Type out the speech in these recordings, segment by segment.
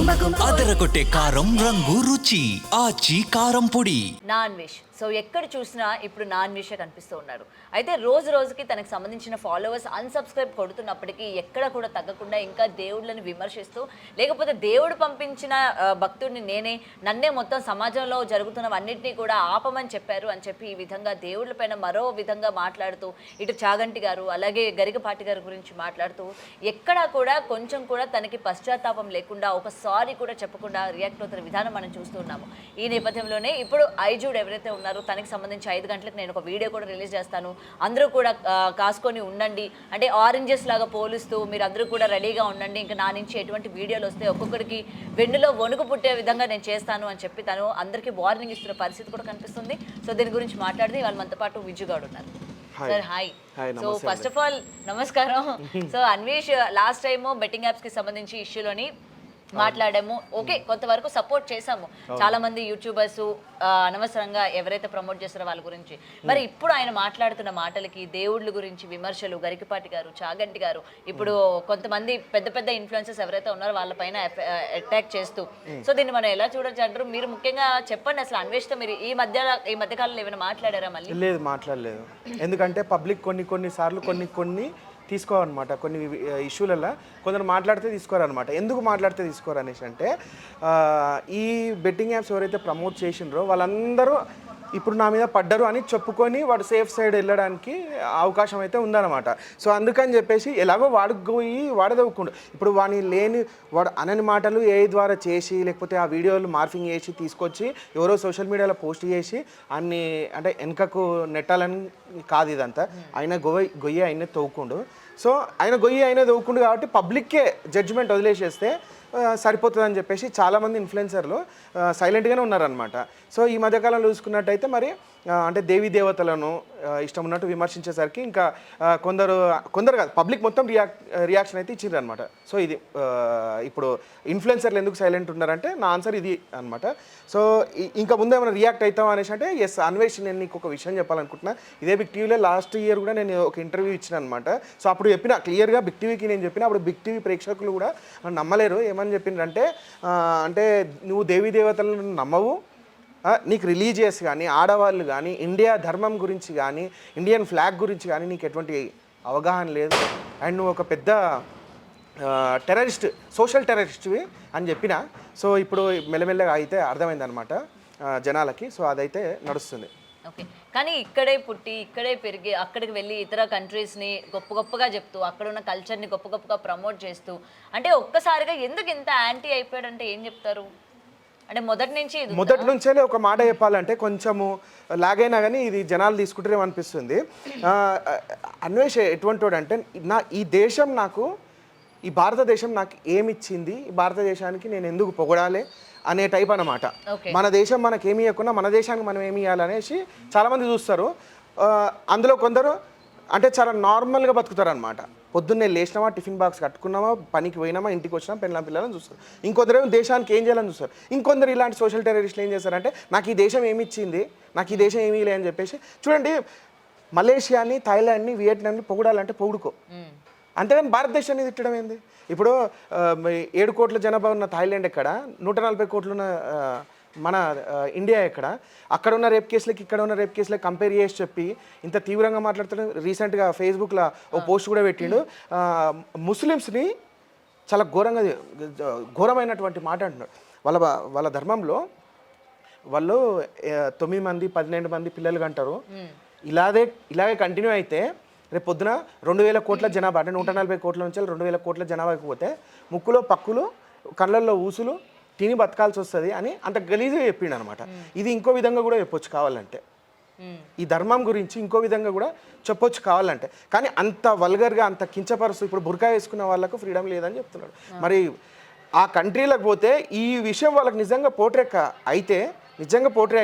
అదరగొట్టే కారం రంగు రుచి ఆచి కారం పొడి. నాన్ వెజ్ సో ఎక్కడ చూసినా ఇప్పుడు నాన్ వెజ్ కనిపిస్తూ ఉన్నారు. అయితే రోజు రోజుకి తనకు సంబంధించిన ఫాలోవర్స్ అన్సబ్స్క్రైబ్ కొడుతున్నప్పటికీ ఎక్కడ కూడా తగ్గకుండా ఇంకా దేవుళ్ళని విమర్శిస్తూ, లేకపోతే దేవుడు పంపించిన భక్తుడిని నన్నే మొత్తం సమాజంలో జరుగుతున్నవన్నింటినీ కూడా ఆపమని చెప్పారు అని చెప్పి ఈ విధంగా దేవుళ్ళపైన మరో విధంగా మాట్లాడుతూ, ఇటు చాగంటి గారు అలాగే గరికపాటి గారి గురించి మాట్లాడుతూ ఎక్కడా కూడా కొంచెం కూడా తనకి పశ్చాత్తాపం లేకుండా, ఒక సారీ కూడా చెప్పకుండా రియాక్ట్ అవుతున్న విధానం మనం చూస్తూ ఉన్నాము. ఈ నేపథ్యంలోనే ఇప్పుడు ఐజూడ్ ఎవరైతే ఉన్నారో తనకి సంబంధించి 5 గంటలకు నేను ఒక వీడియో కూడా రిలీజ్ చేస్తాను, అందరూ కూడా కాసుకొని ఉండండి, అంటే ఆరెంజెస్ లాగా పోలుస్తూ మీరు అందరూ కూడా రెడీగా ఉండండి, ఇంకా నా నుంచి ఎటువంటి వీడియోలు వస్తే ఒక్కొక్కరికి వెన్నులో వణుకు పుట్టే విధంగా నేను చేస్తాను అని చెప్పి తను అందరికీ వార్నింగ్ ఇస్తున్న పరిస్థితి కూడా కనిపిస్తుంది. సో దీని గురించి మాట్లాడితే వాళ్ళు మనతో పాటు విజుగాడు ఉన్నారు. Sir hi. So first of all నమస్కారం. So Anvesh last time betting apps కి సంబంధించి ఇష్యూలోని మాట్లాడాము. ఓకే, కొంతవరకు సపోర్ట్ చేసాము. చాలా మంది యూట్యూబర్స్ అనవసరంగా ఎవరైతే ప్రమోట్ చేస్తారో వాళ్ళ గురించి. మరి ఇప్పుడు ఆయన మాట్లాడుతున్న మాటలకి దేవుళ్ళ గురించి విమర్శలు, గరికపాటి గారు, చాగంటి గారు, ఇప్పుడు కొంతమంది పెద్ద పెద్ద ఇన్ఫ్లుయెన్సర్స్ ఎవరైతే ఉన్నారో వాళ్ళపైన అటాక్ చేస్తూ, సో దీన్ని మనం ఎలా చూడొచ్చు అంటారు? మీరు ముఖ్యంగా చెప్పండి, అసలు అన్వేష్తో మీరు ఈ మధ్యకాలంలో ఏమైనా మాట్లాడారా? మళ్ళీ లేదు, మాట్లాడలేదు. ఎందుకంటే పబ్లిక్ కొన్ని సార్లు కొన్ని తీసుకోవాలన్నమాట. కొన్ని ఇష్యూలలో కొందరు మాట్లాడితే తీసుకోరనమాట. ఎందుకు మాట్లాడితే తీసుకోరు అనేసి అంటే, ఈ బెట్టింగ్ యాప్స్ ఎవరైతే ప్రమోట్ చేసినారో వాళ్ళందరూ ఇప్పుడు నా మీద పడ్డరు అని చెప్పుకొని వాడు సేఫ్ సైడ్ వెళ్ళడానికి అవకాశం అయితే ఉందన్నమాట. సో అందుకని చెప్పేసి ఎలాగో వాడుకోయి వాడదవ్వకుండా, ఇప్పుడు వాడు అనని మాటలు AI ద్వారా చేసి, లేకపోతే ఆ వీడియోలు మార్ఫింగ్ చేసి తీసుకొచ్చి ఎవరో సోషల్ మీడియాలో పోస్ట్ చేసి అన్ని అంటే వెనకకు నెట్టాలని కాదు ఇదంతా. ఆయన గొయ్యి ఆయనే తవ్వుకుండు. సో ఆయన గొయ్యి ఆయనే తవ్వుకుండు కాబట్టి పబ్లిక్కే జడ్జిమెంట్ వదిలేసేస్తే సరిపోతుందని చెప్పేసి చాలామంది ఇన్ఫ్లుయెన్సర్లు సైలెంట్గానే ఉన్నారనమాట. సో ఈ మధ్యకాలంలో చూసుకున్నట్టయితే మరి అంటే దేవీ దేవతలను ఇష్టం ఉన్నట్టు విమర్శించేసరికి ఇంకా కొందరు కాదు, పబ్లిక్ మొత్తం రియాక్షన్ అయితే ఇచ్చిండ్రు అనమాట. సో ఇది ఇప్పుడు ఇన్ఫ్లుయెన్సర్లు ఎందుకు సైలెంట్ ఉన్నారంటే నా ఆన్సర్ ఇది అనమాట. సో ఇంకా ముందు ఏమైనా రియాక్ట్ అవుతాం అనేసి అంటే ఎస్ అన్వేష్, నేను నీకు ఒక విషయం చెప్పాలనుకుంటున్నా. ఇదే బిగ్ టీవీలో లాస్ట్ ఇయర్ కూడా నేను ఒక ఇంటర్వ్యూ ఇచ్చిన అనమాట. సో అప్పుడు చెప్పిన క్లియర్గా బిగ్ టీవీకి నేను చెప్పిన, అప్పుడు బిగ్ టీవీ ప్రేక్షకులు కూడా నమ్మలేరు. ఏమని చెప్పిండ్రంటే, అంటే నువ్వు దేవీ దేవతలను నమ్మవు, నీకు రిలీజియస్ కానీ, ఆడవాళ్ళు కానీ, ఇండియా ధర్మం గురించి కానీ, ఇండియన్ ఫ్లాగ్ గురించి కానీ నీకు ఎటువంటి అవగాహన లేదు, అండ్ నువ్వు ఒక పెద్ద టెర్రరిస్ట్, సోషల్ టెర్రరిస్ట్వి అని చెప్పిన. సో ఇప్పుడు మెల్లమెల్లగా అయితే అర్థమైందనమాట జనాలకి. సో అదైతే నడుస్తుంది. ఓకే, కానీ ఇక్కడే పుట్టి ఇక్కడే పెరిగి అక్కడికి వెళ్ళి ఇతర కంట్రీస్ని గొప్పగా చెప్తూ, అక్కడ ఉన్న కల్చర్ని గొప్పగా ప్రమోట్ చేస్తూ, అంటే ఒక్కసారిగా ఎందుకు ఇంత యాంటీ అయిపోయాడంటే ఏం చెప్తారు? అంటే మొదటి నుంచే ఒక మాట చెప్పాలంటే కొంచెము లాగైనా కానీ ఇది జనాలు తీసుకుంటారేమో అనిపిస్తుంది. అన్వేష్ ఎటువంటి వాడు అంటే, ఈ దేశం నాకు, ఈ భారతదేశం నాకు ఏమిచ్చింది, ఈ భారతదేశానికి నేను ఎందుకు పొగడాలి అనే టైప్ అన్నమాట. మన దేశం మనకేమి ఇవ్వకుండా మన దేశానికి మనం ఏమి ఇవ్వాలనేసి చాలామంది చూస్తారు. అందులో కొందరు అంటే చాలా నార్మల్గా బతుకుతారు అనమాట. పొద్దున్నే లేచినామా, టిఫిన్ బాక్స్ కట్టుకున్నామా, పనికి పోయినామా, ఇంటికి వచ్చినా పిల్లలని చూస్తారు. ఇంకొందరు దేశానికి ఏం చేయాలని చూస్తారు. ఇంకొందరు ఇలాంటి సోషల్ టెర్రరిస్టులు ఏం చేస్తారంటే, నాకు ఈ దేశం ఏమి ఇచ్చింది, నాకు ఈ దేశం ఏమీ లే అని చెప్పేసి. చూడండి, మలేషియాని, థాయిలాండ్ని, వియట్నాంని పొగడాలంటే పొగుడుకో, అంతేగాని భారతదేశాన్ని తిట్టడం ఏంది? ఇప్పుడు 7 కోట్ల జనాభా ఉన్న థాయిలాండ్ ఎక్కడ, 140 కోట్లున్న మన ఇండియా ఎక్కడ? అక్కడ ఉన్న రేప్ కేసులకి ఇక్కడ ఉన్న రేప్ కేసులకి కంపేర్ చేసి చెప్పి ఇంత తీవ్రంగా మాట్లాడుతున్నాడు. రీసెంట్గా ఫేస్బుక్లో ఓ పోస్ట్ కూడా పెట్టిండు, ముస్లిమ్స్ని చాలా ఘోరమైనటువంటి మాట అంటున్నాడు. వాళ్ళ ధర్మంలో వాళ్ళు 9 మంది 12 మంది పిల్లలు కంటారు. ఇలాగే కంటిన్యూ అయితే రేపు పొద్దున 2000 కోట్ల జనాభా, అంటే 140 కోట్ల నుంచి 2000 కోట్ల జనాభాకి పోతే ముక్కులో పక్కులు, కళ్ళల్లో ఊసులు తిని బతకాల్సి వస్తుంది అని అంత గలీజ్గా చెప్పిండు అనమాట. ఇది ఇంకో విధంగా కూడా చెప్పొచ్చు కావాలంటే, ఈ ధర్మం గురించి ఇంకో విధంగా కూడా చెప్పొచ్చు కావాలంటే, కానీ అంత వల్గర్గా, అంత కించపరుస్తూ ఇప్పుడు బుర్కా వేసుకున్న వాళ్ళకు ఫ్రీడమ్ లేదని చెప్తున్నాడు. మరి ఆ కంట్రీలకు పోతే ఈ విషయం వాళ్ళకి నిజంగా పోట్రే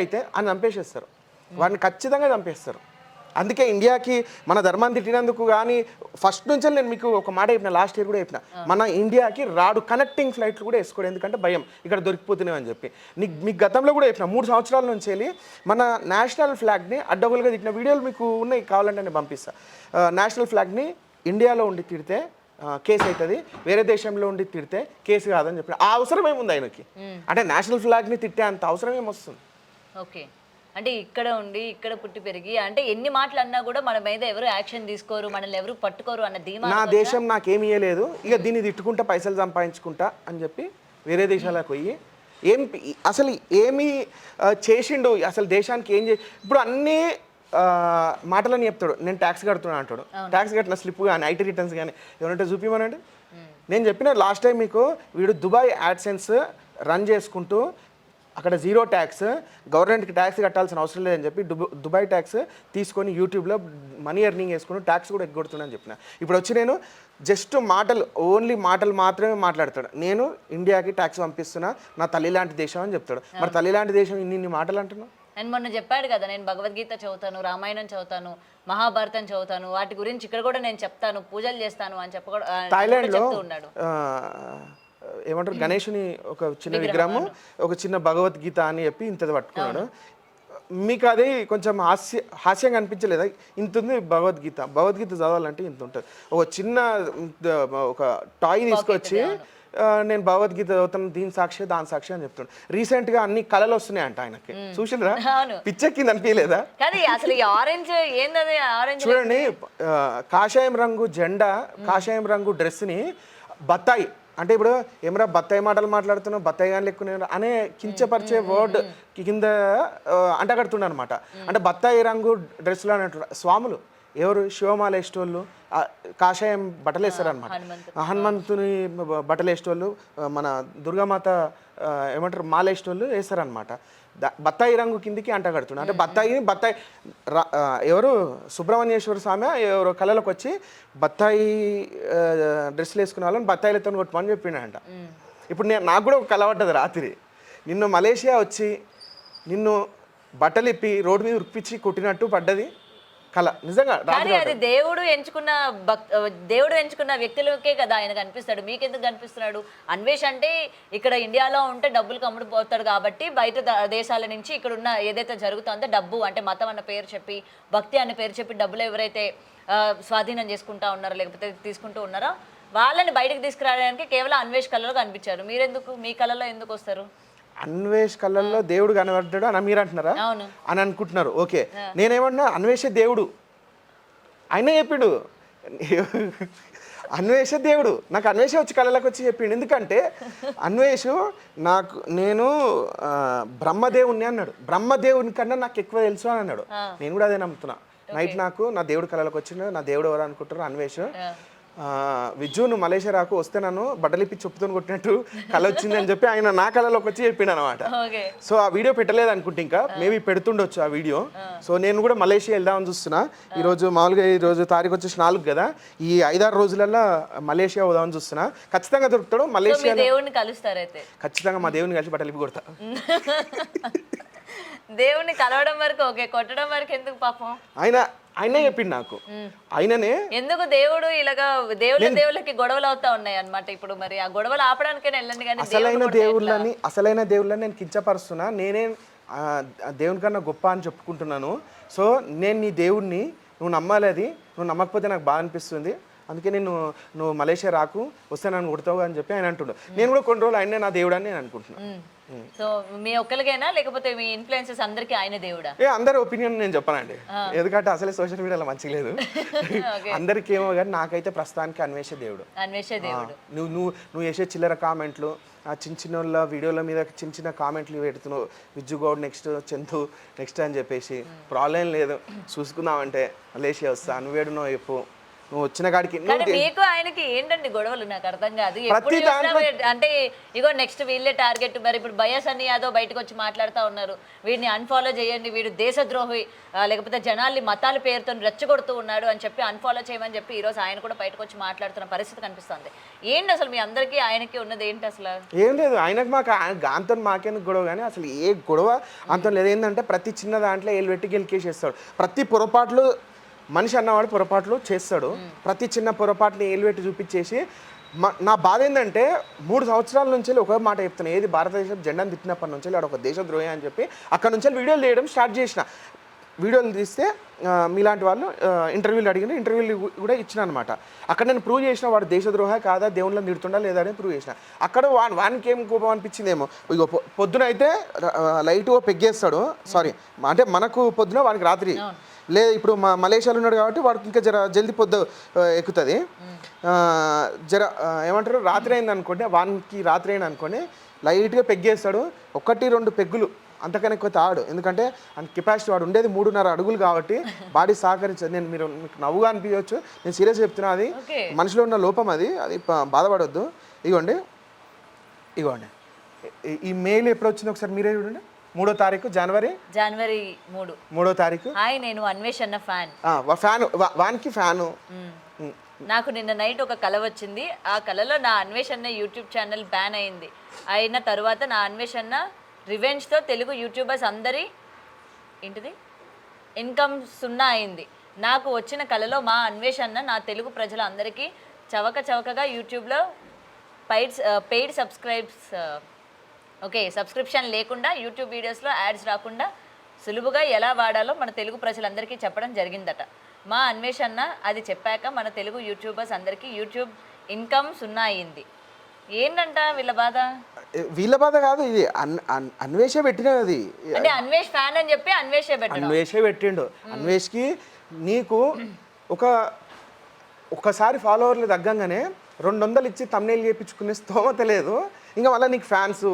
అయితే అని చంపేసేస్తారు, వాడిని ఖచ్చితంగా చంపేస్తారు. అందుకే ఇండియాకి మన ధర్మాన్ని తిట్టినందుకు కానీ ఫస్ట్ నుంచి నేను మీకు ఒక మాట చెప్పిన, లాస్ట్ ఇయర్ కూడా చెప్పిన, మన ఇండియాకి రాడు కనెక్టింగ్ ఫ్లైట్లు కూడా వేసుకోవడం, ఎందుకంటే భయం ఇక్కడ దొరికిపోతున్నాయని చెప్పి. మీకు గతంలో కూడా చెప్పిన, 3 సంవత్సరాల నుంచి వెళ్ళి మన నేషనల్ ఫ్లాగ్ని అడ్డగోలుగా తిట్టిన వీడియోలు మీకు ఉన్నాయి, కావాలంటే నేను పంపిస్తాను. నేషనల్ ఫ్లాగ్ని ఇండియాలో ఉండి తిడితే కేసు అవుతుంది, వేరే దేశంలో ఉండి తిడితే కేసు కాదని చెప్పి ఆ అవసరం ఏముంది ఆయనకి? అంటే నేషనల్ ఫ్లాగ్ని తిట్టే అంత అవసరం ఏమొస్తుంది? ఓకే, అంటే ఇక్కడ ఉండి ఇక్కడ పుట్టి పెరిగి అంటే ఎన్ని మాటలు అన్నా కూడా మన మీద ఎవరు యాక్షన్ తీసుకోరు, మనల్ని ఎవరు పట్టుకోరు అన్న ధీమా. నా దేశం నాకేమి ఇయ్యలేదు, ఇక దీన్ని తిట్టుకుంటా పైసలు సంపాదించుకుంటా అని చెప్పి వేరే దేశాలకు పోయి అసలు ఏమి చేసిండు, అసలు దేశానికి ఏం ఇప్పుడు అన్నీ మాటలని చెప్తాడు. నేను ట్యాక్స్ కడుతున్నాను అంటాడు, ట్యాక్స్ కట్టిన స్లిప్ కానీ ఐటీ రిటర్న్స్ కానీ ఏమంటే చూపిమనండి. నేను చెప్పిన లాస్ట్ టైం మీకు, వీడు దుబాయ్ యాడ్సెన్స్ రన్ చేసుకుంటూ అక్కడ జీరో ట్యాక్స్, గవర్నమెంట్కి ట్యాక్స్ కట్టాల్సిన అవసరం లేదని చెప్పి దుబాయ్ ట్యాక్స్ తీసుకొని యూట్యూబ్లో మనీ ఎర్నింగ్ చేసుకుని ట్యాక్స్ కూడా ఎగ్గొడుతున్నాను చెప్పిన. ఇప్పుడు వచ్చి నేను జస్ట్ మాటలు, ఓన్లీ మాటలు మాత్రమే మాట్లాడతాడు. నేను ఇండియాకి ట్యాక్స్ పంపిస్తున్నా, నా తల్లి లాంటి దేశం అని చెప్తాడు. మరి తల్లి లాంటి దేశం ఇన్ని మాటలు అంటున్నావు. అండ్ మొన్న చెప్పాడు కదా, నేను భగవద్గీత చదువుతాను, రామాయణం చదువుతాను, మహాభారతం చదువుతాను, వాటి గురించి ఇక్కడ కూడా నేను చెప్తాను, పూజలు చేస్తాను అని థాయిలాండ్లో ఉన్నాడు. ఏమంటారు, గణేషుని ఒక చిన్న విగ్రహము, ఒక చిన్న భగవద్గీత అని చెప్పి ఇంత పట్టుకున్నాడు. మీకు అది కొంచెం హాస్యంగా అనిపించలేదా? ఇంత ఉంది భగవద్గీత, భగవద్గీత చదవాలంటే ఇంత ఉంటుంది. ఒక చిన్న ఒక టాయ్ తీసుకొచ్చి నేను భగవద్గీత చదువుతాను, దీని సాక్షి దాని సాక్షి అని చెప్తున్నాడు. రీసెంట్గా అన్ని కళలు వస్తున్నాయంట ఆయనకి, చూసినరా? పిచ్చెక్కింది అనిపించలేదా? చూడండి, కాషాయం రంగు జెండా, కాషాయం రంగు డ్రెస్ని బత్తాయి అంటే, ఇప్పుడు ఏమరా బత్తాయి మాటలు మాట్లాడుతున్నావు, బత్తాయి కానీ లెక్కునే అనే కించపరిచే వర్డ్ కింద అంటగడుతుండ అనమాట. అంటే బత్తాయి రంగు డ్రెస్సులు అన్నట్టు స్వాములు ఎవరు? శివమాల వేసేటోళ్ళు, కాషాయం బట్టలు వేస్తారనమాట. హనుమంతుని బట్టలు వేసేటోళ్ళు, మన దుర్గామాత ఏమంటారు మాల వేసేటోళ్ళు వేస్తారనమాట. బత్తాయి రంగు కిందికి అంటగడుతున్నాడు. అంటే బత్తాయి ఎవరు? సుబ్రహ్మణ్యేశ్వర స్వామి ఎవరు కళలకు వచ్చి బత్తాయి డ్రెస్సులు వేసుకునే వాళ్ళని బత్తాయిలతో కొట్టుమని చెప్పిండంట. ఇప్పుడు నాకు కూడా ఒక కళ పడ్డది రాత్రి. నిన్ను మలేషియా వచ్చి నిన్ను బట్టలు ఇప్పి రోడ్డు మీద ఉరిపించి కొట్టినట్టు పడ్డది కళ. నిజంగా అది దేవుడు ఎంచుకున్న వ్యక్తులకే కదా ఆయన కనిపిస్తాడు, మీకెందుకు కనిపిస్తున్నాడు? అన్వేష్ అంటే ఇక్కడ ఇండియాలో ఉంటే డబ్బులు కమ్ముడుపోతాడు కాబట్టి బయట దేశాల నుంచి ఇక్కడ ఉన్న ఏదైతే జరుగుతుందో డబ్బు అంటే మతం అన్న పేరు చెప్పి, భక్తి అన్న పేరు చెప్పి డబ్బులు ఎవరైతే స్వాధీనం చేసుకుంటా ఉన్నారో లేకపోతే తీసుకుంటూ ఉన్నారో వాళ్ళని బయటకు తీసుకురావడానికి కేవలం అన్వేష్ కళలో కనిపించారు. మీరెందుకు మీ కళలో ఎందుకు వస్తారు? అన్వేష్ కళ్ళల్లో దేవుడు కనబడ్డాడు అని మీరు అంటున్నారా అని అనుకుంటున్నారు. ఓకే, నేనేమన్నా అన్వేషే దేవుడు ఆయనే చెప్పిండు. అన్వేష దేవుడు నాకు అన్వేష వచ్చి కళ్ళలోకి వచ్చి చెప్పిండు. ఎందుకంటే అన్వేషు నేను బ్రహ్మదేవుని అన్నాడు. బ్రహ్మదేవుని కన్నా నాకు ఎక్కువ తెలుసు అని అన్నాడు. నేను కూడా అదే నమ్ముతున్నా. నైట్ నాకు నా దేవుడు కళ్ళలోకి వచ్చిండు. నా దేవుడు ఎవరు అనుకుంటారు? అన్వేష్. విజ్జు నువ్వు మలేషియా రాకు, వస్తే నన్ను బట్టలిప్పి చెప్పుతో కొట్టినట్టు కళ వచ్చింది అని చెప్పి ఆయన నా కళలోకి వచ్చి చెప్పిండు అనమాట. సో ఆ వీడియో పెట్టలేదు అనుకుంటే, ఇంకా మేబీ పెడుతుండొచ్చు ఆ వీడియో. సో నేను కూడా మలేషియా వెళ్దామని చూస్తున్నా. ఈరోజు మామూలుగా ఈరోజు తారీఖు వచ్చేసి 4 కదా, ఈ 5-6 రోజులలో మలేషియా పోదామని చూస్తున్నా. ఖచ్చితంగా దొరుకుతాడు మలేషియా. ఖచ్చితంగా మా దేవుడిని కలిసి బట్టలిప్పి కొడతా. దేవుణ్ణి కలవడం వరకు ఓకే, కొట్టడం వరకు ఎందుకు పాపం? ఆయనే చెప్పిండు నాకు. ఆయననే ఎందుకు దేవుడు ఇలాగా దేవుళ్ళకి గొడవలు అవుతా ఉన్నాయి అన్నమాట. ఇప్పుడు మరి ఆ గొడవలు ఆపడానికైనా వెళ్ళండి. కానీ అసలైన దేవుళ్ళని నేను కించపరుస్తున్నా. నేనే దేవుని కన్నా గొప్ప అని చెప్పుకుంటున్నాను. సో నేను నీ దేవుడిని, నువ్వు నమ్మాలి. అది నువ్వు నమ్మకపోతే నాకు బాగా అనిపిస్తుంది. అందుకే నువ్వు మలేషియా రాకు, వస్తే నన్ను కొడతావు అని చెప్పి ఆయన అంటుండు. నేను కూడా కొన్ని రోజులు ఆయనే నా దేవుడు అని నేను అనుకుంటున్నాను. సో మీ ఒక్కరికైనా లేకపోతే మీ ఇన్ఫ్లుయెన్సెస్ అందరికీ ఆయన దేవుడా? అందరి ఒపీనియన్ నేను చెప్పానండి, ఎందుకంటే అసలే సోషల్ మీడియాలో మంచిగా లేదు. అందరికీ ఏమో కానీ నాకైతే ప్రస్తుతానికి అన్వేష దేవుడు. నువ్వు చేసే చిల్లర కామెంట్లు, ఆ చిన్న వాళ్ళ వీడియోల మీద చిన్న కామెంట్లు పెడుతున్నావు, విజ్జు గౌడ్ నెక్స్ట్, చందు నెక్స్ట్ అని చెప్పేసి. ప్రాబ్లం లేదు, చూసుకుందామంటే మలేషియా వస్తా, నువ్వేడునో చెప్పు, నువ్వు వచ్చిన కాడికి. మీకు ఆయనకి ఏంటండి గొడవలు? నాకు అర్థం కాదు. అంటే ఇగో నెక్స్ట్ వీళ్ళే టార్గెట్. మరి ఇప్పుడు బయాసన్ని యాదవ్ బయటకు వచ్చి మాట్లాడుతూ ఉన్నారు, వీడిని అన్ఫాలో చేయండి, వీడు దేశద్రోహి, లేకపోతే జనాల్ని మతాల పేరుతో రెచ్చగొడుతూ ఉన్నాడు అని చెప్పి అన్ఫాలో చేయమని చెప్పి ఈరోజు ఆయన కూడా బయటకు వచ్చి మాట్లాడుతున్న పరిస్థితి కనిపిస్తుంది. ఏంటి అసలు మీ అందరికీ ఆయనకి ఉన్నది ఏంటి అసలు? ఏం లేదు, ఆయనకు మాకు గాంతో మాకేందుకు గొడవ, కానీ అసలు ఏ గొడవ అంత లేదు. ఏంటంటే ప్రతి చిన్న దాంట్లో ఏళ్ళు పెట్టి గెలికేసేస్తాడు. ప్రతి పొరపాట్లు మనిషి అన్నవాడు పొరపాట్లు చేస్తాడు. ప్రతి చిన్న పొరపాటుని ఏలువెట్టి చూపించేసి నా బాధ ఏంటంటే 3 సంవత్సరాల నుంచి ఒక మాట చెప్తాను, ఏది భారతదేశం జెండాను తిట్టినప్పటి నుంచి వాడు ఒక దేశద్రోహి అని చెప్పి అక్కడ నుంచి వీడియోలు చేయడం స్టార్ట్ చేసిన. వీడియోలు తీస్తే మీలాంటి వాళ్ళు ఇంటర్వ్యూలు అడిగిన ఇంటర్వ్యూలు కూడా ఇచ్చిన అనమాట. అక్కడ నేను ప్రూవ్ చేసిన వాడు దేశద్రోహ కాదా, దేవుళ్ళని తిడుతుండా లేదా అని ప్రూవ్ చేసిన. అక్కడ వానికి ఏం కోపం అనిపించిందేమో, ఇగో పొద్దున అయితే లైట్గా పెగ్గేస్తాడు, సారీ అంటే మనకు పొద్దున వానికి రాత్రి లేదు. ఇప్పుడు మలేషియాలో ఉన్నాడు కాబట్టి వాడికి ఇంకా జల్దీ పొద్దు ఎక్కుతుంది. ఏమంటారు రాత్రి అయింది అనుకోండి, వానికి రాత్రి అయింది అనుకోండి లైట్గా పెగ్గేస్తాడు. 1-2 పెగ్గులు అంతకన్నా ఎక్కువ తాడు. ఎందుకంటే అంత కెపాసిటీ వాడు ఉండేది 3.5 అడుగులు కాబట్టి బాడీ సహకరించదు. నేను మీకు నవ్వుగా అనిపించవచ్చు, నేను సీరియస్గా చెప్తున్నా. అది మనిషిలో ఉన్న లోపం, అది బాధపడొద్దు. ఇగోండి ఈ మెయిల్ ఎప్పుడు వచ్చింది ఒకసారి మీరే చూడండి. 3వ తారీఖు జనవరి 3వ తారీఖు. హాయ్, నేను అన్వేష్ అన్న ఫ్యాన్. వానికి ఫ్యాను. నాకు నిన్న నైట్ ఒక కల వచ్చింది. ఆ కలలో నా అన్వేష్ అన్న యూట్యూబ్ ఛానల్ బ్యాన్ అయింది. అయిన తర్వాత నా అన్వేష్ అన్న రివెంజ్తో తెలుగు యూట్యూబర్స్ అందరి ఇన్కమ్ 0 అయింది. నాకు వచ్చిన కలలో మా అన్వేష్ అన్న నా తెలుగు ప్రజల అందరికీ చవకగా యూట్యూబ్లో పెయిడ్ సబ్స్క్రిప్షన్ లేకుండా యూట్యూబ్ వీడియోస్లో యాడ్స్ రాకుండా సులువుగా ఎలా వాడాలో మన తెలుగు ప్రజలందరికీ చెప్పడం జరిగిందట. మా అన్వేష్ అన్న అది చెప్పాక మన తెలుగు యూట్యూబర్స్ అందరికీ యూట్యూబ్ ఇన్కమ్ 0 అయింది. ఏంటంట వీళ్ళ బాధ? వీళ్ళ బాధ కాదు, ఇది అన్వేషే పెట్టినది. అది అంటే అన్వేష్ ఫ్యాన్ అని చెప్పి అన్వేషే పెట్టిండు. అన్వేష్కి నీకు ఒకసారి ఫాలోవర్లు తగ్గంగానే 200 ఇచ్చి తమ్నైల్ చేయించుకునే స్తోమత లేదు. ఇంకా మళ్ళీ నీకు ఫ్యాన్స్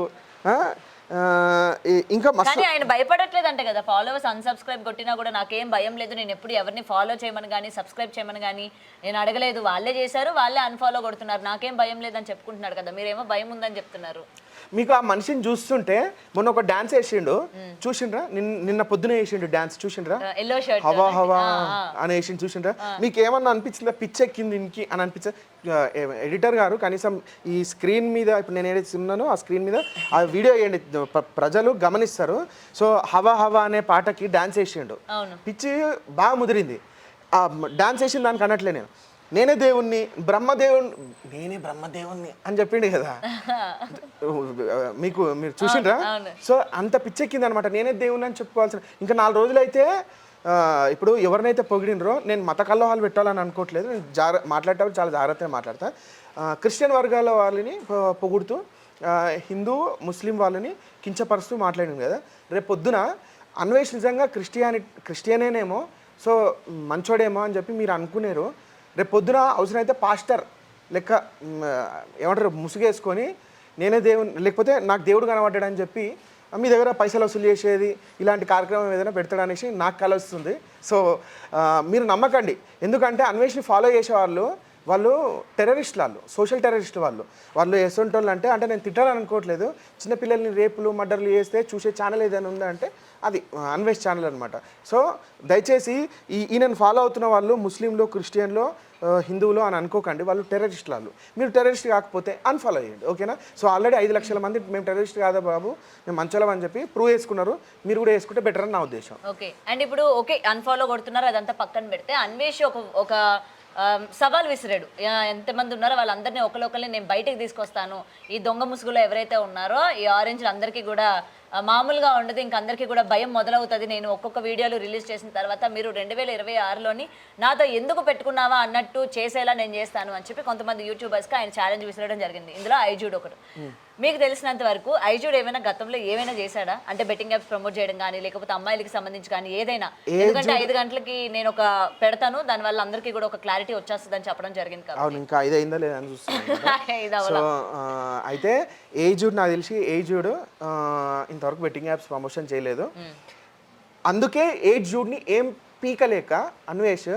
ఇంకా కానీ ఆయన భయపడట్లేదంట కదా. ఫాలోవర్స్ అన్సబ్స్క్రైబ్ కొట్టినా కూడా నాకేం భయం లేదు, నేను ఎప్పుడు ఎవరిని ఫాలో చేయమని కానీ సబ్స్క్రైబ్ చేయమని కానీ నేను అడగలేదు, వాళ్ళే చేశారు, వాళ్ళే అన్ఫాలో కొడుతున్నారు, నాకేం భయం లేదని చెప్పుకుంటున్నాడు కదా. మీరేమో భయం ఉందని చెప్తున్నారు. మీకు ఆ మనిషిని చూస్తుంటే మొన్న ఒక డాన్స్ వేసిండు, చూసిండ్రా? నిన్న పొద్దున వేసిండు డాన్స్, చూసిండ్రా? హవా హవా అని వేసిండు, చూసిండ్రా? మీకు ఏమన్నా అనిపించిందా పిచ్చెక్కింది ఇంకి అని అనిపించదు? ఎడిటర్ గారు కనీసం ఈ స్క్రీన్ మీద ఇప్పుడు నేను ఏదైతే ఉన్నానో ఆ స్క్రీన్ మీద ఆ వీడియో వేయండి, ప్రజలు గమనిస్తారు. సో హవా హవా అనే పాటకి డాన్స్ వేసిండు, పిచ్చి బాగా ముదిరింది. ఆ డాన్స్ వేసిన దానికి అనట్లే నేనే దేవుణ్ణి బ్రహ్మదేవుణ్ణి అని చెప్పిండు కదా. మీరు చూసిండ్రా? సో అంత పిచ్చెక్కింది అనమాట. నేనే దేవుణ్ణి అని చెప్పుకోవాల్సిన. ఇంకా 4 రోజులైతే ఇప్పుడు ఎవరినైతే పొగిడినరో, నేను మత కల్లోహాలు పెట్టాలని అనుకోవట్లేదు, నేను మాట్లాడేటప్పుడు చాలా జాగ్రత్తగా మాట్లాడతా. క్రిస్టియన్ వర్గాల వాళ్ళని పొగుడుతూ హిందూ ముస్లిం వాళ్ళని కించపరుస్తూ మాట్లాడింది కదా. రేపు పొద్దున అన్వేష్ నిజంగా క్రిస్టియనేనేమో, సో మంచోడేమో అని చెప్పి మీరు అనుకునేరు. రేపు పొద్దున అవసరమైతే పాస్టర్ లెక్క ఏమంటారు ముసుగేసుకొని నేనే దేవుని, లేకపోతే నాకు దేవుడు కనబడ్డాడని చెప్పి మీ దగ్గర పైసలు వసూలు చేసేది ఇలాంటి కార్యక్రమం ఏదైనా పెడతాడనేసి నాకు కల వస్తుంది. సో మీరు నమ్మకండి, ఎందుకంటే అన్వేష్ని ఫాలో చేసే వాళ్ళు టెర్రరిస్టులు, వాళ్ళు సోషల్ టెర్రరిస్టులు. వాళ్ళు ఎసొంటి వాళ్ళు అంటే నేను తిట్టాలని అనుకోవట్లేదు, చిన్నపిల్లల్ని రేపులు మర్డర్లు చేస్తే చూసే ఛానల్ ఏదైనా ఉందా అంటే అది అన్వేష్ ఛానల్ అనమాట. సో దయచేసి ఈయనను ఫాలో అవుతున్న వాళ్ళు ముస్లింలు, క్రిస్టియన్లు, హిందువులు అని అనుకోకండి, వాళ్ళు టెర్రరిస్టులు. వాళ్ళు మీరు టెర్రరిస్ట్ కాకపోతే అన్ఫాలో చేయండి, ఓకేనా? సో ఆల్రెడీ 5 లక్షల మంది మేము టెర్రరిస్ట్ కాదా బాబు, మేము మంచోళం అని చెప్పి ప్రూవ్ చేసుకున్నారు. మీరు కూడా వేసుకుంటే బెటర్ అని నా ఉద్దేశం. ఓకే. అండ్ ఇప్పుడు అన్ఫాలో కొడుతున్నారు, అదంతా పక్కన పెడితే అన్వేష్ ఒక సవాల్ విసిరాడు. ఎంతమంది ఉన్నారో వాళ్ళందరినీ ఒకరిని నేను బయటకు తీసుకొస్తాను, ఈ దొంగ ముసుగులో ఎవరైతే ఉన్నారో ఈ ఆరెంజ్ అందరికీ కూడా మామూలుగా ఉండదు, ఇంక అందరికీ కూడా భయం మొదలవుతుంది. నేను ఒక్కొక్క వీడియోలు రిలీజ్ చేసిన తర్వాత మీరు 2026లోని నాతో ఎందుకు పెట్టుకున్నావా అన్నట్టు చేసేలా నేను చేస్తాను అని చెప్పి కొంతమంది యూట్యూబర్స్కి ఆయన ఛాలెంజ్ విసిరడం జరిగింది. ఇందులో ఐజూడ్ ఒకటి. మీకు తెలిసినంత వరకు ఐజూడ్ ఏమైనా గతంలో ఏమైనా చేశాడా? అంటే బెట్టింగ్ యాప్స్ ప్రమోట్ చేయడం కానీ, లేకపోతే అమ్మాయిలకి సంబంధించి కానీ ఏదైనా? ఎందుకంటే 5 గంటలకి నేను ఒక పెడతాను, దానివల్ల అందరికీ కూడా ఒక క్లారిటీ వచ్చేస్తుంది అని చెప్పడం జరిగింది కదా. అవును, ఇంకా 5 అయిందా లేదా అని చూస్తున్నాను. సో అయితే ఏజూడ్ నాకు తెలిసి ఏజూడ్ ఇంతవరకు బెట్టింగ్ యాప్స్ ప్రమోషన్ చేయలేదు. అందుకే ఏజూడ్ని ఏం పీకలేక అన్వేష్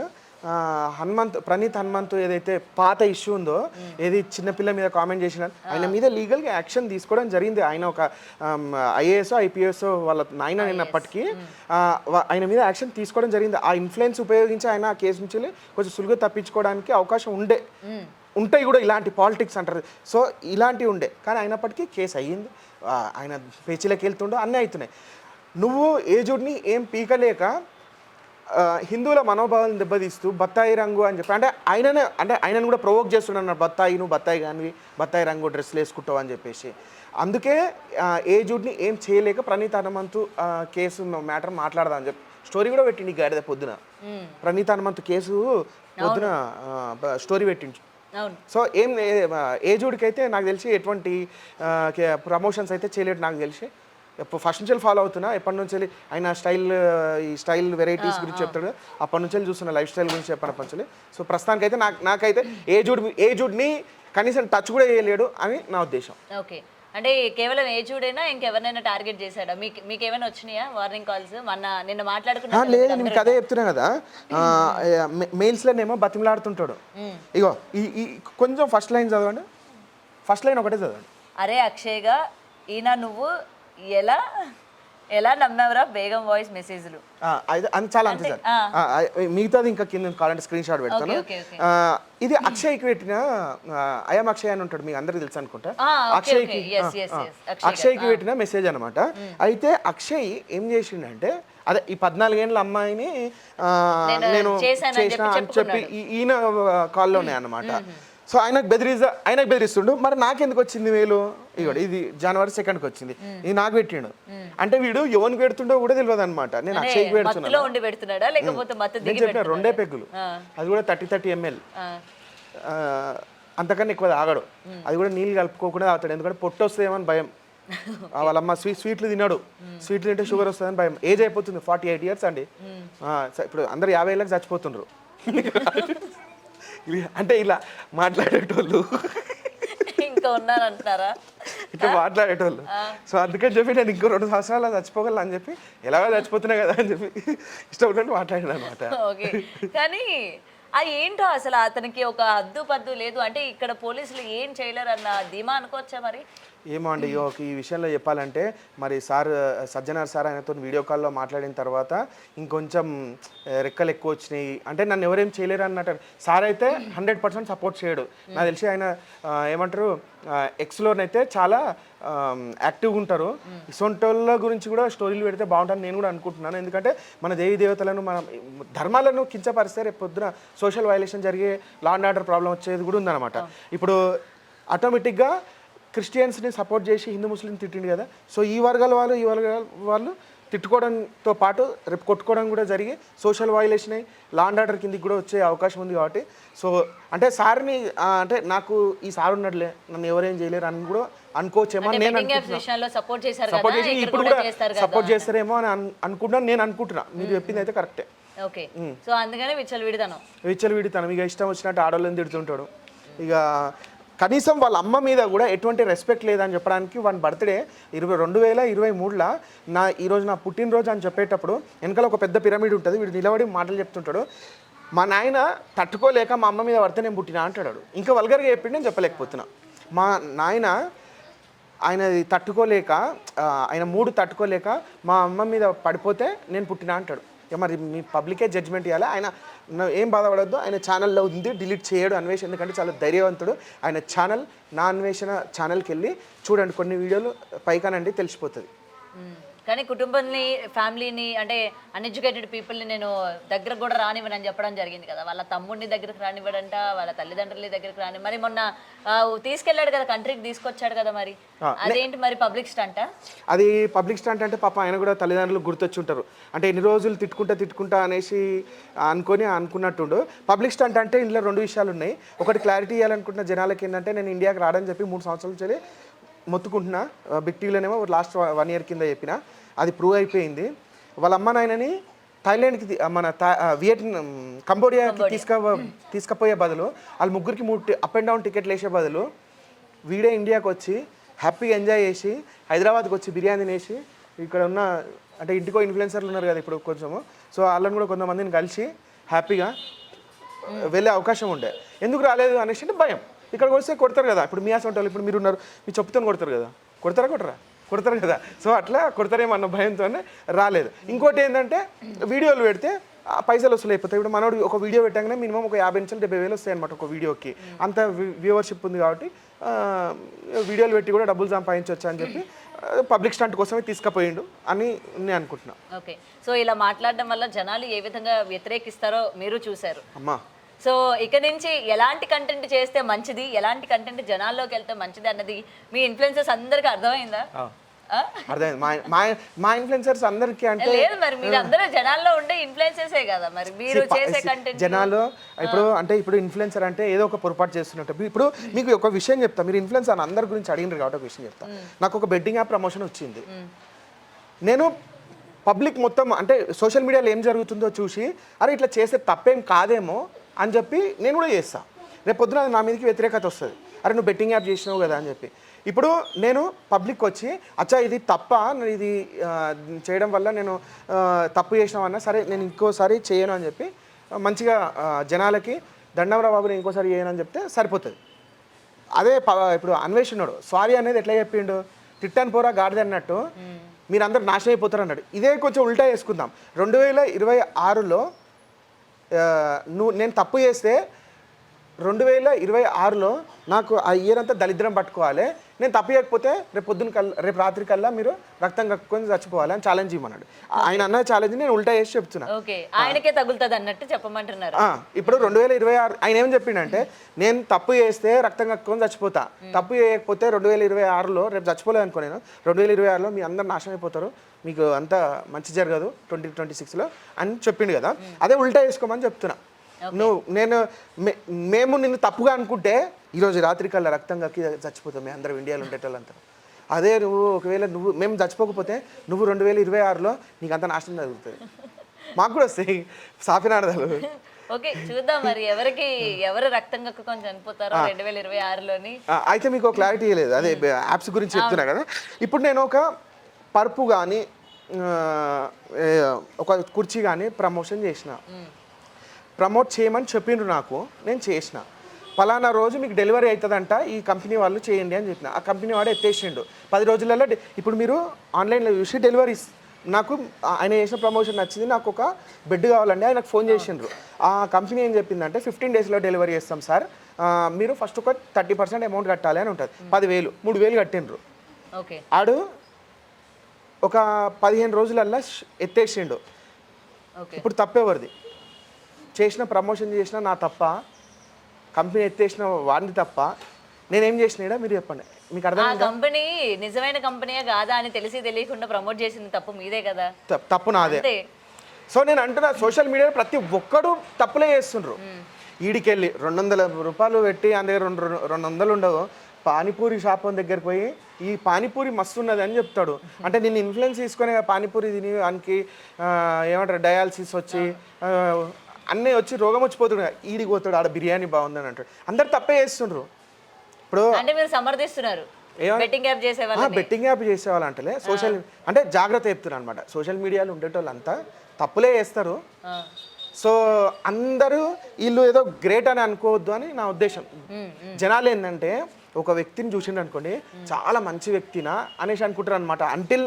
ప్రణీత్ హనుమంత్ ఏదైతే పాత ఇష్యూ ఉందో, ఏది చిన్నపిల్ల మీద కామెంట్ చేసిన ఆయన మీద లీగల్గా యాక్షన్ తీసుకోవడం జరిగింది. ఆయన ఒక ఐఏఎస్ ఐపీఎస్ వాళ్ళ నాయన అయినప్పటికీ ఆయన మీద యాక్షన్ తీసుకోవడం జరిగింది. ఆ ఇన్ఫ్లుయెన్స్ ఉపయోగించి ఆయన ఆ కేసు నుంచి కొంచెం సులువుగా తప్పించుకోవడానికి అవకాశం ఉంటాయి కూడా, ఇలాంటి పాలిటిక్స్ అంటారు. సో ఇలాంటివి ఉండే, కానీ అయినప్పటికీ కేసు అయ్యింది, ఆయన పేచీలకు వెళ్తుండో అన్నీ అవుతున్నాయి. నువ్వు ఏజుడ్ని ఏం పీకలేక హిందువుల మనోభావాలను దెబ్బతీస్తూ బత్తాయి రంగు అని చెప్పి అంటే ఆయనను కూడా ప్రొవోక్ చేస్తున్నాడు, నువ్వు బత్తాయి కానీ బత్తాయి రంగు డ్రెస్సులు వేసుకుంటావు అని చెప్పేసి. అందుకే ఏజుడ్ని ఏం చేయలేక ప్రణీత్ హనుమంతు కేసు మ్యాటర్ మాట్లాడదామని చెప్పి స్టోరీ కూడా పెట్టిండు ఈ గాడిద పొద్దున. ప్రణీత హనుమంతు కేసు పొద్దున స్టోరీ పెట్టిండు. అవును. సో ఏజుడికి అయితే నాకు తెలిసి ఎటువంటి ప్రమోషన్స్ అయితే చేయలేడు నాకు తెలిసి. ఫస్ట్ నుంచి ఫాలో అవుతున్నా, ఎప్పటి నుంచి ఆయన ఈ స్టైల్ వెరైటీస్ గురించి చెప్తాడు, అప్పటి నుంచి చూస్తున్నా లైఫ్ స్టైల్ గురించి చెప్పినప్పటి నుంచి. సో ప్రస్తుతానికి అయితే నాకైతే ఏజుడ్ని కనీసం టచ్ కూడా చేయలేడు అని నా ఉద్దేశం. ఓకే, అంటే కేవలం ఏజుడైనా ఇంకెవరినైనా టార్గెట్ చేశాడా? మీకు ఏమైనా వచ్చినాయా వార్నింగ్ కాల్స్? నిన్న మాట్లాడుకున్నా. లేదు, నేను అదే చెప్తున్నా కదా, మెయిల్స్లోనేమో బతిమలాడుతుంటాడు. ఇగో ఈ కొంచెం ఫస్ట్ లైన్ చదవండి, ఫస్ట్ లైన్ ఒకటే చదవండి. అరే అక్షయ్గా ఈయన నువ్వు ఎలా నమ్మావురా బేగం వాయిస్ మెసేజ్లు. అది చాలా అంతే సార్. మిగతాది ఇంకా కింద కావాలంటే స్క్రీన్ షాట్ పెడతాను. ఇది అక్షయ్కి పెట్టిన ఐఎమ్ అక్షయ్ అని ఉంటాడు, మీకు అందరికి తెలుసు అనుకుంటా. అక్షయ్కి పెట్టిన మెసేజ్ అనమాట. అయితే అక్షయ్ ఏం చేసిండంటే, అదే ఈ 14 ఏళ్ళ అమ్మాయిని నేను చేసిన అని చెప్పి ఈయన కాల్లోనే అనమాట. సో ఆయనకు బెదిరిస్తుండు. మరి నాకెందుకు వచ్చింది మేలు? ఇది జనవరి 2కి వచ్చింది, ఇది నాకు పెట్టిండు. అంటే వీడు ఎవరికి పెడుతుండో కూడా తెలియదు అనమాట. నేను అక్షయ్కి పెడుతున్నాను. నేను చెప్పిన 2 పెగ్గులు, అది కూడా 30 ml, అంతకన్నా ఎక్కువ తాగడు. అది కూడా నీళ్ళు కలుపుకోకుండా తాగుతాడు, ఎందుకంటే పొట్టు వస్తుందేమని భయం. వాళ్ళమ్మ స్వీట్లు తిన్నాడు, స్వీట్లు తింటే షుగర్ వస్తుందని భయం. ఏజ్ అయిపోతుంది, 48 years అండి. ఇప్పుడు అందరు 50 ఏళ్ళకి చచ్చిపోతుండ్రు. అంటే ఇలా మాట్లాడేటోళ్ళు ఇంకా ఉన్నారంటారా? ఇట్లా మాట్లాడేటోళ్ళు. సో అందుకని చెప్పి నేను ఇంకో 2 సంవత్సరాలు చచ్చిపోగలను అని చెప్పి, ఎలాగో చచ్చిపోతున్నా కదా అని చెప్పి ఇష్టం ఉన్నట్టు మాట్లాడాను అనమాట. ఓకే, కానీ అది ఏంటో అసలు అతనికి ఒక హద్దు పద్దు లేదు. అంటే ఇక్కడ పోలీసులు ఏం చేయలేరు అన్న ధీమా అనుకోవచ్చా మరి? ఏమో అండి, ఈ విషయంలో చెప్పాలంటే మరి సజ్జనార్ సార్ ఆయనతో వీడియో కాల్లో మాట్లాడిన తర్వాత ఇంకొంచెం రెక్కలు ఎక్కువ వచ్చినాయి. అంటే నన్ను ఎవరేం చేయలేరు అన్నట్టు. సార్ అయితే 100% సపోర్ట్ చేయడు. నాకు తెలిసి ఆయన ఏమంటారు, ఎక్స్లోనైతే చాలా యాక్టివ్గా ఉంటారు. ఇసొంటోళ్ళ గురించి కూడా స్టోరీలు పెడితే బాగుంటుందని నేను కూడా అనుకుంటున్నాను. ఎందుకంటే మన దేవీ దేవతలను, మన ధర్మాలను కించపరిస్తే రేపు పొద్దున సోషల్ వైలేషన్ జరిగే, లా అండ్ ఆర్డర్ ప్రాబ్లం వచ్చేది కూడా ఉందన్నమాట. ఇప్పుడు ఆటోమేటిక్గా క్రిస్టియన్స్ని సపోర్ట్ చేసి హిందూ ముస్లిం తిట్టిండు కదా. సో ఈ వర్గాల వాళ్ళు తిట్టుకోవడంతో పాటు రేపు కొట్టుకోవడం కూడా జరిగి సోషల్ వైలేషన్ అయ్యి లా అండ్ ఆర్డర్ కిందికి కూడా వచ్చే అవకాశం ఉంది. కాబట్టి సో అంటే సార్ని అంటే నాకు ఈ సార్ ఉన్నట్లే నన్ను ఎవరేం చేయలేరు అని కూడా అనుకోవచ్చేమో నేను అనుకుంటున్నాను. సపోర్ట్ చేసి ఇప్పుడు కూడా సపోర్ట్ చేస్తారేమో అని అనుకుంటున్నాను. నేను అనుకుంటున్నా, మీరు చెప్పింది అయితే కరెక్టే. ఓకే, సో అందుకనే విచ్చలవిడితనం ఇక ఇష్టం వచ్చినట్టు ఆడవాళ్ళని తిడుతుంటాడు. ఇక కనీసం వాళ్ళ అమ్మ మీద కూడా ఎటువంటి రెస్పెక్ట్ లేదని చెప్పడానికి వాని బర్త్డే 2023లో ఈరోజు నా పుట్టినరోజు అని చెప్పేటప్పుడు వెనకాల ఒక పెద్ద పిరమిడ్ ఉంటుంది, వీడు నిలబడి మాటలు చెప్తుంటాడు. మా నాయన తట్టుకోలేక మా అమ్మ మీద పడితే నేను పుట్టినా అంటాడు. ఇంకా వల్గర్గా చెప్పిండి నేను చెప్పలేకపోతున్నా. మా నాయన ఆయనది తట్టుకోలేక, ఆయన మూడు తట్టుకోలేక మా అమ్మ మీద పడిపోతే నేను పుట్టినా అంటాడు. మరి మీ పబ్లికే జడ్జ్మెంట్ ఇవ్వాలి. ఆయన ఏం బాధపడద్దు, ఆయన ఛానల్లో ఉంది, డిలీట్ చేయడు అన్వేషణ, ఎందుకంటే చాలా ధైర్యవంతుడు. ఆయన ఛానల్ నా అన్వేషణ ఛానల్కి వెళ్ళి చూడండి, కొన్ని వీడియోలు పైకానండి తెలిసిపోతుంది. కానీ కుటుంబాన్ని, ఫ్యామిలీని, అంటే అన్ఎడ్యుకేటెడ్ పీపుల్ని నేను దగ్గరకు కూడా రానివ్వనని చెప్పడం జరిగింది కదా. వాళ్ళ తమ్ముడిని దగ్గరకు రానివ్వడంట, వాళ్ళ తల్లిదండ్రుల దగ్గరకు రాని, మరి మొన్న తీసుకెళ్ళాడు కదా, కంట్రీకి తీసుకొచ్చాడు కదా, మరి అదేంటి మరి పబ్లిక్ స్టంటా? అది పబ్లిక్ స్టంట్ అంటే పాప ఆయన కూడా తల్లిదండ్రులు గుర్తొచ్చి ఉంటారు. అంటే ఎన్ని రోజులు తిట్టుకుంటా అనేసి అనుకున్నట్టుండు. పబ్లిక్ స్టంట్ అంటే ఇందులో 2 విషయాలు ఉన్నాయి. ఒకటి క్లారిటీ ఇవ్వాలనుకుంటున్న జనాలకి ఏంటంటే, నేను ఇండియాకి రాడని చెప్పి 3 సంవత్సరాల నుంచి మొత్తుకుంటున్నా. బిగ్ టీవీలోనేమో లాస్ట్ 1 year కింద చెప్పిన, అది ప్రూవ్ అయిపోయింది. వాళ్ళ అమ్మ నాయనని థాయిలాండ్కి, మన కంబోడియాకి తీసుకుపోయే బదులు, వాళ్ళ ముగ్గురికి 3 అప్ అండ్ డౌన్ టికెట్లు వేసే బదులు వీడే ఇండియాకి వచ్చి హ్యాపీగా ఎంజాయ్ చేసి హైదరాబాద్కి వచ్చి బిర్యానీ తినేసి, ఇక్కడ ఉన్న అంటే ఇంటికో ఇన్ఫ్లుయెన్సర్లు ఉన్నారు కదా ఇప్పుడు కొంచెము, సో వాళ్ళని కూడా కొంతమందిని కలిసి హ్యాపీగా వెళ్ళే అవకాశం ఉండే. ఎందుకు రాలేదు అనేసి అంటే భయం. ఇక్కడికి వస్తే కొడతారు కదా, ఇప్పుడు మీ అసంటోళ్ళు ఇప్పుడు మీరు ఉన్నారు, మీ చెప్పుతో కొడతారు కదా, కొడతారు కదా. సో అట్లా కొడతారేమన్న భయంతోనే రాలేదు. ఇంకోటి ఏంటంటే, వీడియోలు పెడితే పైసలు వసూలు అయిపోతాయి. ఇప్పుడు మనోడు ఒక వీడియో పెట్టగానే మినిమం ఒక 50 నుంచి 70 వస్తాయి అనమాట ఒక వీడియోకి. అంత వ్యూవర్షిప్ ఉంది కాబట్టి వీడియోలు పెట్టి కూడా డబ్బులు సంపాదించవచ్చు అని చెప్పి పబ్లిక్ స్టంట్ కోసమే తీసుకుపోయిండు అని నేను అనుకుంటున్నా. ఓకే, సో ఇలా మాట్లాడడం వల్ల జనాలు ఏ విధంగా వ్యతిరేకిస్తారో మీరు చూశారు అమ్మా. సో ఇక నుంచి ఎలాంటి కంటెంట్ చేస్తే మంచిది, ఎలాంటి కంటెంట్ జనాల్లోకి వెళ్తే మంచిది అన్నది మీ ఇన్ఫ్లుయెన్సర్స్ అందరికీ అర్థమైందా? అర్థమైంది. మా ఇన్ఫ్లుయెన్సర్స్ అందరికీ అంటే లేదు మరి మీరు అందరూ జనాల్లో ఉండే ఇన్ఫ్లుయెన్సెసే కదా మరి మీరు చేసే కంటెంట్ జనాలు ఇప్పుడు ఇన్ఫ్లుయెన్సర్ అంటే ఏదో ఒక పొరపాటు చేస్తున్నట్టు. ఇప్పుడు మీకు ఒక విషయం చెప్తా, మీరు ఇన్ఫ్లుయెన్సర్ అందరి గురించి అడిగినారు కాబట్టి ఒక విషయం చెప్తా. నాకు ఒక బెట్టింగ్ యాప్ ప్రమోషన్ వచ్చింది. నేను పబ్లిక్ మొత్తం అంటే సోషల్ మీడియాలో ఏం జరుగుతుందో చూసి అరే ఇట్లా చేస్తే తప్పేం కాదేమో అని చెప్పి నేను కూడా చేస్తాను. రేపు పొద్దున నా మీదకి వ్యతిరేకత వస్తుంది, అరే నువ్వు బెట్టింగ్ యాప్ చేసినావు కదా అని చెప్పి. ఇప్పుడు నేను పబ్లిక్ వచ్చి అచ్చా ఇది తప్ప, ఇది చేయడం వల్ల నేను తప్పు చేసినామన్నా సరే నేను ఇంకోసారి చేయను అని చెప్పి మంచిగా జనాలకి దండంరా బాబు నేను ఇంకోసారి చేయను అని చెప్తే సరిపోతుంది. అదే ఇప్పుడు అన్వేషణుడు సారీ అనేది ఎట్లా చెప్పిండు, తిట్టాను పోరా గాడిద అన్నట్టు మీరందరూ నాశనం అయిపోతారు అన్నాడు. ఇదే కొంచెం ఉల్టా చేసుకుందాం. 2026లో నేను తప్పు చేస్తే 2026లో నాకు ఆ ఇయర్ అంతా దరిద్రం పట్టుకోవాలి, నేను తప్పు చేయకపోతే రేపు రాత్రి కల్లా మీరు రక్తం కక్కుని చచ్చిపోవాలి అని ఛాలెంజ్ ఇవ్వమన్నాడు. ఆయన అన్న ఛాలెంజ్ నేను ఉల్టా చేసి చెప్తున్నా. ఆయనకే తగులుతుంది అన్నట్టు చెప్పమంటున్నారు. ఇప్పుడు 2026 ఆయన ఏం చెప్పిండంటే నేను తప్పు చేస్తే రక్తం కక్కుని చచ్చిపోతా, తప్పు చేయకపోతే 2026లో రేపు చచ్చిపోలేదు అనుకో, నేను 2026లో మీ అందరు నాశనం అయిపోతారు, మీకు అంత మంచి జరగదు 2026లో అని చెప్పిండు కదా. అదే ఉల్టా చేసుకోమని చెప్తున్నా. మేము నిన్ను తప్పుగా అనుకుంటే ఈరోజు రాత్రి కల్లా రక్తం కక్కి చచ్చిపోతాం మేము అందరం ఇండియాలో ఉండేటోళ్ళంతా. అదే ఒకవేళ మేము చచ్చిపోకపోతే నువ్వు 2026లో నీకు అంత నాశనం జరుగుతుంది. మాకు కూడా వస్తాయి సాఫీనార్థాలు. ఓకే చూద్దాం మరి ఎవరు రక్తం కక్కుకొని చనిపోతారో 2026లోని. అయితే మీకు క్లారిటీ లేదు, అదే యాప్స్ గురించి చెప్తున్నా కదా. ఇప్పుడు నేను ఒక పరుపు కానీ ఒక కుర్చీ కానీ ప్రమోషన్ చేసిన, ప్రమోట్ చేయమని చెప్పిండ్రు నాకు, నేను చేసిన. పలానా రోజు మీకు డెలివరీ అవుతుందంట, ఈ కంపెనీ వాళ్ళు చేయండి అని చెప్పిన. ఆ కంపెనీ వాడు ఎత్తేసిండు 10 రోజులలో. ఇప్పుడు మీరు ఆన్లైన్లో చూసి డెలివరీస్ నాకు ఆయన చేసిన ప్రమోషన్ నచ్చింది, నాకు ఒక బెడ్ కావాలండి, ఆయనకు ఫోన్ చేసిండ్రు. ఆ కంపెనీ ఏం చెప్పిందంటే 15 డేస్లో డెలివరీ చేస్తాం సార్, మీరు ఫస్ట్ ఒక 30% అమౌంట్ కట్టాలి అని ఉంటుంది. 10,000 3,000 కట్టిండ్రు. ఆడు ఒక 15 రోజులల్లా ఎత్తేసిండు. ఇప్పుడు తప్పేవరిది? చేసిన ప్రమోషన్ చేసిన నా తప్ప, కంపెనీ ఎత్తేసిన వాడిని తప్ప, నేనేం చేసినా మీరు చెప్పండి. మీకు అర్థం కంపెనీ నిజమైన కంపెనీయే కాదా అని తెలియకుండా ప్రమోట్ చేసింది తప్పు మీదే కదా. తప్పు నాదే. సో నేను అంటున్నా సోషల్ మీడియాలో ప్రతి ఒక్కడు తప్పులే చేస్తుండ్రు. ఈడికెళ్ళి 200 రూపాయలు పెట్టి ఆయన దగ్గర 200 ఉండవు, పానీపూరి షాప్ దగ్గరికి పోయి ఈ పానీపూరి మస్తు ఉన్నది అని చెప్తాడు. అంటే నేను ఇన్ఫ్లుయెన్స్ తీసుకొని పానీపూరి తిని వానికి ఏమంటారు డయాలసిస్ వచ్చి అన్నీ వచ్చి రోగం వచ్చిపోతున్నాడు, ఈడికి పోతాడు ఆడ బిర్యానీ బాగుందని అంటాడు. అందరు తప్పే చేస్తుండ్రు. ఇప్పుడు అంటే మీరు సమర్థిస్తున్నారు బెట్టింగ్ యాప్ చేసేవాళ్ళు. బెట్టింగ్ యాప్ చేసేవాళ్ళు అంటే సోషల్ అంటే జాగ్రత్త చెప్తున్నారు అనమాట. సోషల్ మీడియాలో ఉండేటోళ్ళంతా తప్పులే చేస్తారు. సో అందరూ వీళ్ళు ఏదో గ్రేట్ అని అనుకోవద్దు అని నా ఉద్దేశం. జనాలు ఏంటంటే ఒక వ్యక్తిని చూసిండు అనుకోండి, చాలా మంచి వ్యక్తినా అనేసి అనుకుంటారు అనమాట,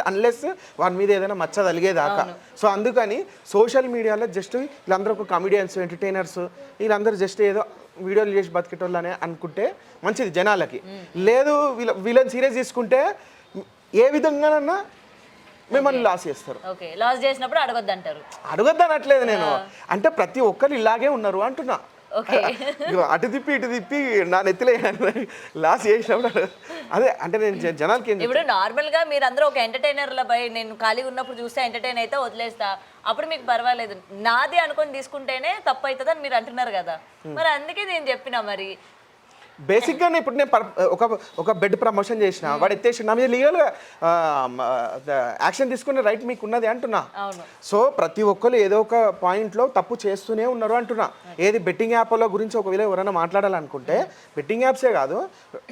అన్లెస్ వారి మీద ఏదైనా మచ్చ తలిగేదాకా. సో అందుకని సోషల్ మీడియాలో జస్ట్ వీళ్ళందరూ ఒక కమెడియన్స్, ఎంటర్టైనర్స్, వీళ్ళందరూ జస్ట్ ఏదో వీడియోలు చేసి బతికేటోళ్ళు అని అనుకుంటే మంచిది జనాలకి. లేదు వీళ్ళని సీరియస్ తీసుకుంటే ఏ విధంగానన్నా మిమ్మల్ని లాస్ చేస్తారు. లాస్ చేసినప్పుడు అడగొద్దంటారు. అడగొద్దనట్లేదు నేను, అంటే ప్రతి ఒక్కరు ఇలాగే ఉన్నారు అంటున్నా. అటు తిప్పి ఇటు తిప్పి నా నెత్తిలే లాస్ చేసినప్పుడు అదే అంటే నేను జనాలకి ఇప్పుడు నార్మల్ గా మీరు అందరూ ఒక ఎంటర్టైనర్ల పై నేను ఖాళీ ఉన్నప్పుడు చూస్తే ఎంటర్టైన్ అయితే వదిలేస్తా, అప్పుడు మీకు పర్వాలేదు, నాది అనుకొని తీసుకుంటేనే తప్పు అవుతుంది అని మీరు అంటున్నారు కదా. మరి అందుకే నేను చెప్పినా మరి బేసిక్గా ఇప్పుడు నేను ఒక బెడ్ ప్రమోషన్ చేసిన, వాడు ఎత్తేసి నా మీద లీగల్గా యాక్షన్ తీసుకునే రైట్ మీకు ఉన్నది అంటున్నా. సో ప్రతి ఒక్కరు ఏదో ఒక పాయింట్లో తప్పు చేస్తూనే ఉన్నారు అంటున్నా. ఏది బెట్టింగ్ యాప్ల గురించి ఒకవేళ ఎవరైనా మాట్లాడాలనుకుంటే బెట్టింగ్ యాప్సే కాదు,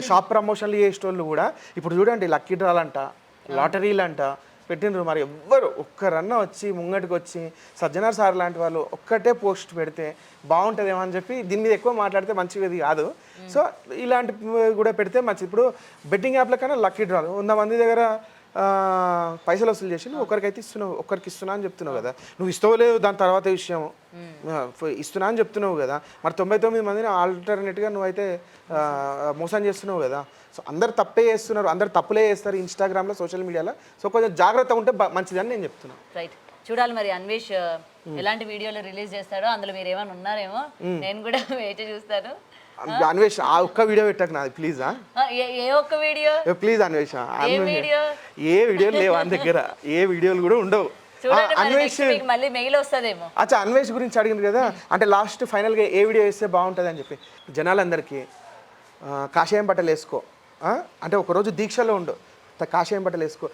షాప్ ప్రమోషన్లు చేసేటోళ్ళు కూడా ఇప్పుడు చూడండి లక్కీ డ్రాలంట, లాటరీలంట పెట్టినరు. మరి ఎవ్వరు ఒక్కరన్నా వచ్చి ముంగటికి వచ్చి సజ్జనార్ సార్ లాంటి వాళ్ళు ఒక్కటే పోస్ట్ పెడితే బాగుంటుందేమో అని చెప్పి దీని మీద ఎక్కువ మాట్లాడితే మంచిది కాదు. సో ఇలాంటి కూడా పెడితే మంచిది. ఇప్పుడు బెట్టింగ్ యాప్ల కన్నా లక్కీ డ్రాలు 100 మంది దగ్గర పైసలు వసూలు చేసి నువ్వు ఒకరికైతే ఇస్తున్నావు, ఒక్కరికి ఇస్తున్నా అని చెప్తున్నావు కదా. నువ్వు ఇస్తావు లేదు దాని తర్వాత విషయం, ఇస్తున్నా అని చెప్తున్నావు కదా. మరి 99 మందిని ఆల్టర్నేట్గా నువ్వైతే మోసం చేస్తున్నావు కదా. సో అందరు తప్పే చేస్తున్నారు, అందరు తప్పులే చేస్తారు ఇన్స్టాగ్రామ్లో, సోషల్ మీడియాలో. సో కొంచెం జాగ్రత్త ఉంటే మంచిదని నేను చెప్తున్నాను. రైట్, చూడాలి మరి అన్వేష్ ఎలాంటి వీడియోలు రిలీజ్ చేస్తాడో, అందులో మీరు ఏమైనా ఉన్నారేమో నేను కూడా వెయిట్ చూస్తాను. అన్వేష్ ఆ ఒక్క వీడియో పెట్టకు నాది ప్లీజ్ ఏ ఒక్క వీడియో ప్లీజ్ అన్వేష్ వీడియో? ఏ వీడియోలు లేవు అని దగ్గర ఏ వీడియోలు కూడా ఉండవు చూడండి మరి అన్వేష్ next week మళ్ళీ మెయిల్ వస్తుందేమో. అచ్చా అన్వేష్ గురించి అడిగింది కదా అంటే లాస్ట్ ఫైనల్గా ఏ వీడియో వేస్తే బాగుంటుంది అని చెప్పి జనాలందరికీ కాషాయం బట్టలు వేసుకో అంటే ఒకరోజు దీక్షలో ఉండు కాషాయం బట్టలు వేసుకో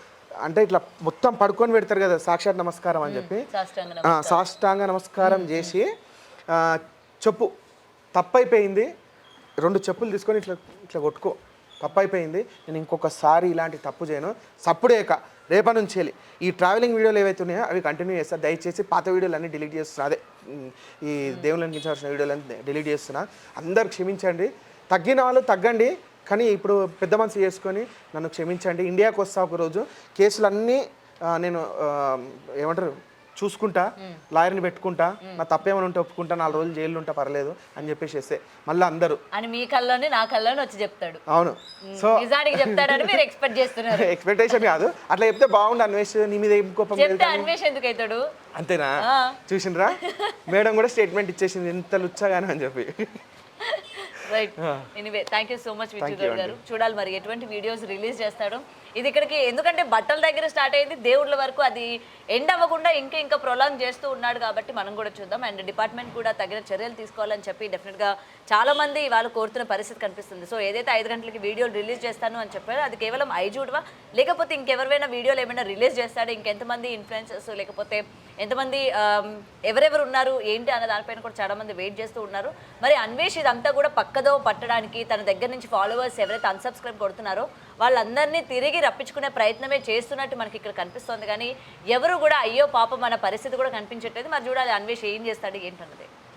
అంటే ఇట్లా మొత్తం పడుకొని పెడతారు కదా సాక్షాత్ నమస్కారం అని చెప్పి సాష్టాంగ నమస్కారం చేసి చెప్పు తప్పైపోయింది 2 చెప్పులు తీసుకొని ఇట్లా ఇట్లా కొట్టుకో తప్పైపోయింది నేను ఇంకొకసారి ఇలాంటి తప్పు చేయను సప్పుడేక రేపటి నుంచి వెళ్ళి ఈ ట్రావెలింగ్ వీడియోలు ఏవైతే ఉన్నాయో అవి కంటిన్యూ చేస్తా దయచేసి పాత వీడియోలు అన్నీ డిలీట్ చేస్తున్నా అదే ఈ దేవుళ్ళని కించవలసిన వీడియోలన్నీ డిలీట్ చేస్తున్నా అందరు క్షమించండి తగ్గిన వాళ్ళు తగ్గండి కానీ ఇప్పుడు పెద్ద మనసు చేసుకొని నన్ను క్షమించండి ఇండియాకి వస్తా ఒకరోజు కేసులన్నీ నేను ఏమంటారు చూసుకుంటా లాయర్ని పెట్టుకుంటా నా తప్పేమైనా ఉంటే ఒప్పుకుంటా 4 రోజులు జైలు ఉంటా పర్లేదు అని చెప్పేసి మళ్ళీ అందరూ అని మీ కళ్ళలోనే నా కళ్ళలోనే వచ్చి చెప్తాడు. అవును సో నిజానికి చెప్తాడని మీరు ఎక్స్పెక్ట్ చేస్తున్నారు. ఎక్స్పెక్టేషన్ కాదు అట్లా చెప్తే బాగుండు అన్వేష్ నీ మీద ఏం కోపం లేదు చెప్తే అన్వేష్ ఎందుకు అవుతాడు అంతేనా చూసిండ్రా మేడం కూడా స్టేట్మెంట్ ఇచ్చేసింది ఎంత లుచ్చగానే అని చెప్పి. Right anyway thank you so much Vijay గారు. చూడాలి మరి ఎటువంటి వీడియోస్ రిలీజ్ చేస్తాడు. ఇది ఇక్కడికి ఎందుకంటే బట్టల దగ్గర స్టార్ట్ అయింది దేవుళ్ళ వరకు అది ఎండ్ అవ్వకుండా ఇంకా ప్రొలాంగ్ చేస్తూ ఉన్నాడు కాబట్టి మనం కూడా చూద్దాం. అండ్ డిపార్ట్మెంట్ కూడా తగిన చర్యలు తీసుకోవాలని చెప్పి డెఫినెట్గా చాలా మంది వాళ్ళు కోరుతున్న పరిస్థితి కనిపిస్తుంది. సో ఏదైతే 5 గంటలకి వీడియోలు రిలీజ్ చేస్తాను అని చెప్పారో అది కేవలం ఐజూడ్వా లేకపోతే ఇంకెవరైనా వీడియోలు ఏమైనా రిలీజ్ చేస్తాడు ఇంకెంతమంది ఇన్ఫ్లుయెన్సర్స్ లేకపోతే ఎంతమంది ఎవరెవరు ఉన్నారు ఏంటి అన్న దానిపైన కూడా చాలా మంది వెయిట్ చేస్తూ ఉన్నారు. మరి అన్వేష్ ఇదంతా కూడా పక్కదో పట్టడానికి తన దగ్గర నుంచి ఫాలోవర్స్ ఎవరైతే అన్సబ్స్క్రైబ్ కొడుతున్నారో వాళ్ళందరినీ తిరిగి రప్పించుకునే ప్రయత్నమే చేస్తున్నట్టు మనకి ఇక్కడ కనిపిస్తుంది. కానీ ఎవరు కూడా అయ్యో పాపం మన పరిస్థితి కూడా కనిపించట్లేదు. మరి చూడాలి అన్వేష్ ఏం చేస్తాడు ఏంటన్నది.